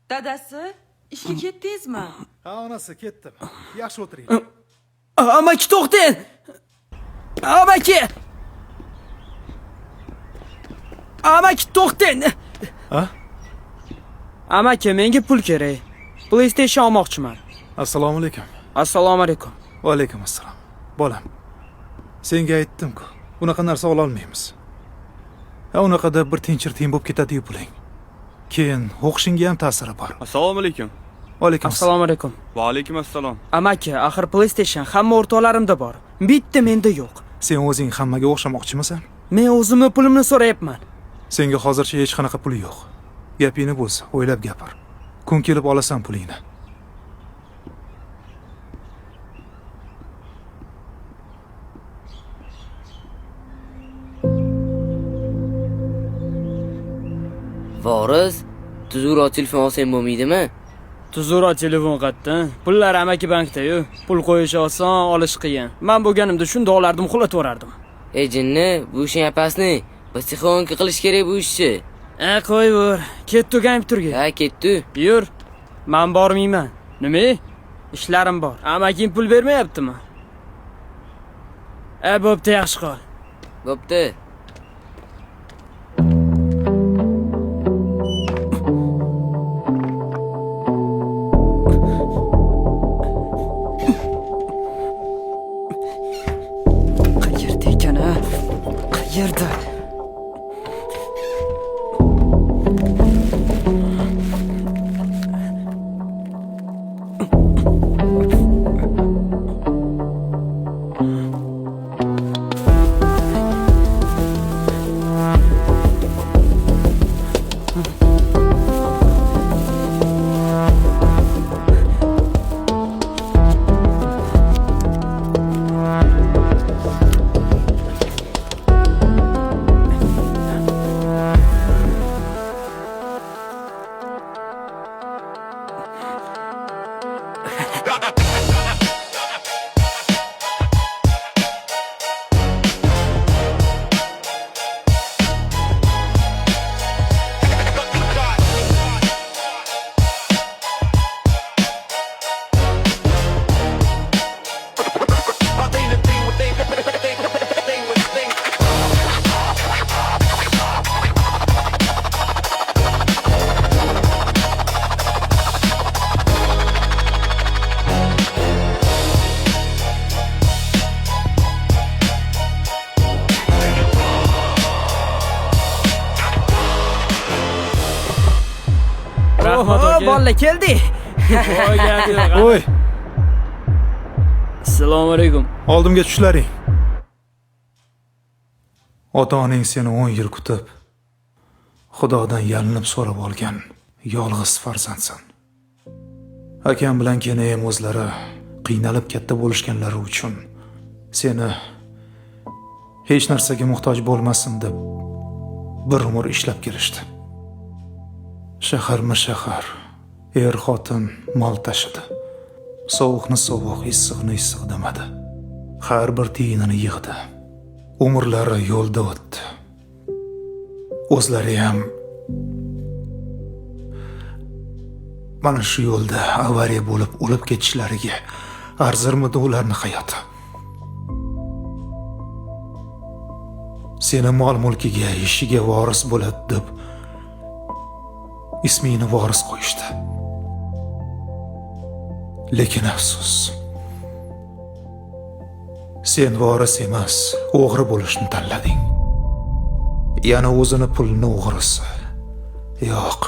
Dadasi, ishga ketdingizmi? Ha, onasi ketdim. Yaxshi o'tiring. Amaki to'xtang. Amaki. Amaki to'xtang. Ha? Amaki, menga pul kerak. PlayStation olmoqchiman. Assalomu alaykum. Assalomu alaykum. Va alaykum assalom. Bolam. Senga aytdim-ku, bunaqa narsa ola olmaymiz. Ha, unaqada bir tinchirting bo'lib ketadi-yu puling. Keyin o'qishingga ham ta'siri bor. Assalomu alaykum. Va alaykum assalom. Assalomu alaykum. Va alaykum assalom. Amaki, axir PlayStation hamma o'rtoqlarimda bor. Bitta menda yo'q. Sen o'zing hammaga o'xshamoqchimisan? Men o'zimni pulimni so'rayapman. Senga hozircha hech qanaqa pul yo'q. Gapingni bo'lsa, o'ylab gapir. Kun kelib olasan pulingni. Voris, tuzukroq telefon olsang bo'lmaydimi? Tuzukroq telefon qatdan. Pullar amaki bankda-yu. Pul qo'yish oson, olish qiyin. Men bo'lganimda shundoqlardim, xulatib o'rardim. Ey jinni, bu ishing apasni. Psixologga qilish kerak bu ishni. Qo'yver. Ketdi o'ganib turgin. Ha, ketdi. Yur. Men bormayman. Nima? Ishlarim bor. Amaking pul bermayaptimi? Bo'pti, yaxshi qol. Bo'pti. Qayerda ekan a? Qayerda? Bolla keldi. Voy, Assalomu alaykum. oldimga tushlaring. Ota-onang seni 10 yil kutib, Xudodan yalinib so'rab olgan yolg'iz farzandsan. Akam bilan kenayam o'zlari qiynalib katta bo'lishganlari uchun seni hech narsaga muhtoj bo'lmasin deb bir umr ishlab kelishdi. Shahar xotin mol tashidi. Sovuqni sovuq, issiqni issiq demadi. Har bir tiyinini yig'di. Umrlari yo'lda o'tdi. O'zlari ham mana shu yo'lda avariya bo'lib o'lib ketishlariga arzirmidi ularning hayoti? Seni mol-mulkiga, ishiga voris bo'ladi deb ismingni voris qo'yishdi. Lekin afsus, sen voris emas, o'g'ri bo'lishni tanlading. Yana o'zini pulni o'g'risi. Yo'q.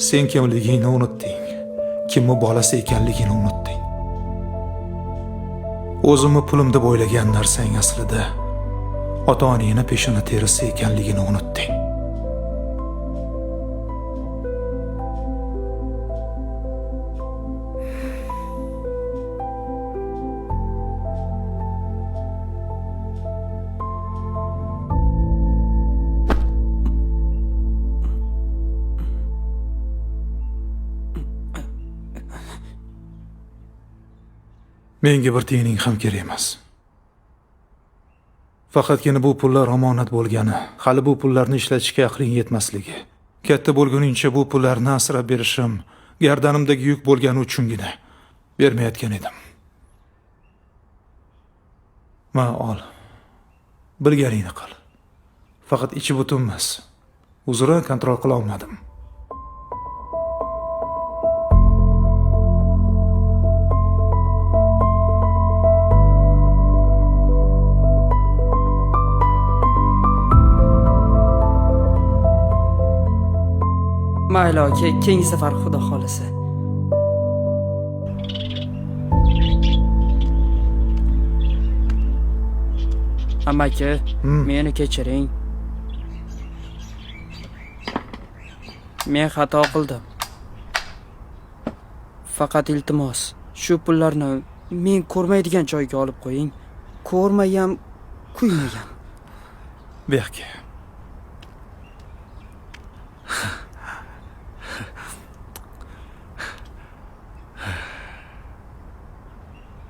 Sen kimligingni unutding. Kimni bolasi ekanligini unutding. O'zimni pulim deb o'ylagan narsang aslida ota-onangni peshona terisi ekanligini unutding. Menga bir tiyining ham kerak emas. Faqatgina bu pullar omonat bo'lgani, hali bu pullarni ishlatishga aqling yetmasligi Katta bo'lguningcha bu pullarni asrab berishim gardanimdagi yuk bo'lgani uchungina bermayotgan edim. Ma ol. Bilganingni qil. Faqat ichi butunmas. Uzra kontrol qila olmadim. Mayli aka, keyingi safar xudo xolisa. Amaki, meni kechiring. Men xato qildim. Faqat iltimos, shu pullarni men ko'rmaydigan joyga olib qo'ying. Ko'rmayam, kuymayam. Berki.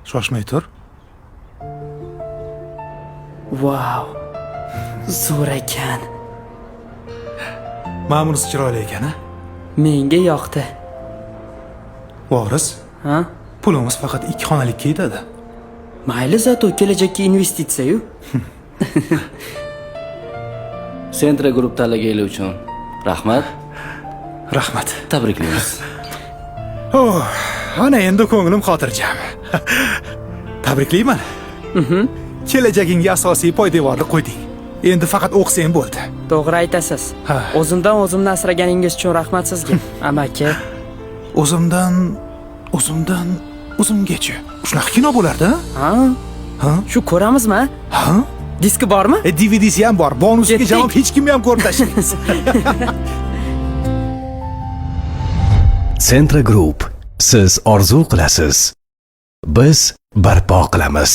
Shoshmay tur. Wow. Zo'r ekan. Ma'munisi chiroyli ekan, a? Menga yoqdi. Voris, Ha? pulimiz faqat 2 xonalikka yetadi. Mayli, zato kelajakka investitsiya-yu. Centra Group tanlaganlar uchun rahmat. Rahmat. Tabriklaymiz. Oh, ana endi ko'nglim xotirjam. Tabriklayman. Kelajagingga asosiy poydevorni qo'yding. Endi faqat o'qisang bo'ldi. To'g'ri aytasiz. Ha. O'zimdan o'zimni asraganingiz uchun rahmat sizga, amaki. O'zimgacha. Shunaqa kino bo'lardi, Ha? ha? Shu ko'ramizmi? Ha? Diski bormi? DVDsi ham bor. Bonusiga Ketdik. javob hech kim ham ko'rib tashlaymiz. Centra Group. Siz orzu qilasiz. Biz barpo qilamiz.